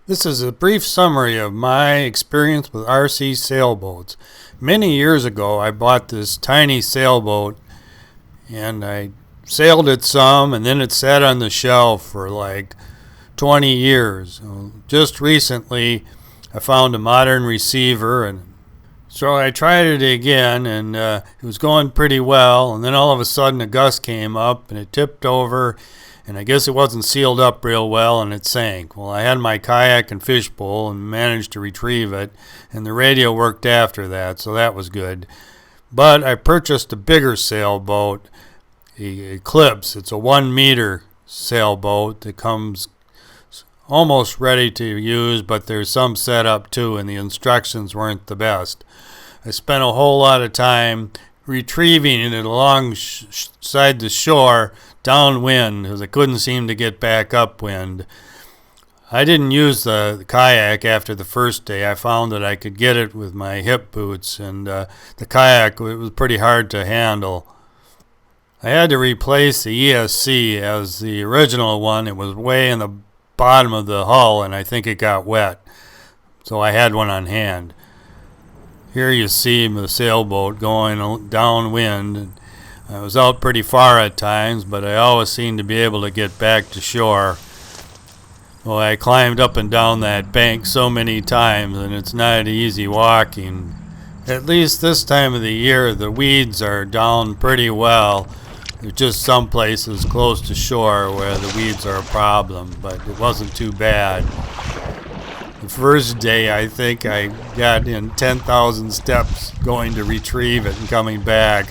This is a brief summary of my experience with RC sailboats. Many years ago, I bought this tiny sailboat and I sailed it some, and then it sat on the shelf for like 20 years. Just recently, I found a modern receiver, and so I tried it again, and it was going pretty well. And then all of a sudden, a gust came up and it tipped over, and I guess it wasn't sealed up real well and it sank. Well, I had my kayak and fishbowl and managed to retrieve it, and the radio worked after that, so that was good. But I purchased a bigger sailboat, the Eclipse. It's a 1 meter sailboat that comes almost ready to use, but there's some setup too, and the instructions weren't the best. I spent a whole lot of time retrieving it alongside the shore downwind because I couldn't seem to get back upwind. I didn't use the kayak after the first day. I found that I could get it with my hip boots, and the kayak, it was pretty hard to handle. I had to replace the ESC as the original one. It was way in the bottom of the hull, and I think it got wet, so I had one on hand. Here you see the sailboat going downwind. I was out pretty far at times, but I always seemed to be able to get back to shore. Well, I climbed up and down that bank so many times, and it's not easy walking. At least this time of the year, the weeds are down pretty well. There's just some places close to shore where the weeds are a problem, but it wasn't too bad. The first day, I think I got in 10,000 steps going to retrieve it and coming back.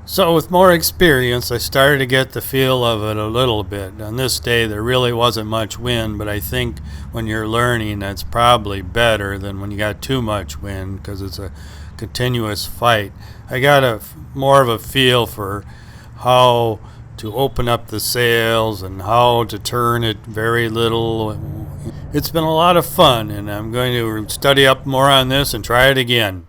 So with more experience, I started to get the feel of it a little bit. On this day, there really wasn't much wind, but I think when you're learning, that's probably better than when you got too much wind because it's a continuous fight. I got more of a feel for how to open up the sails and how to turn it very little. It's been a lot of fun, and I'm going to study up more on this and try it again.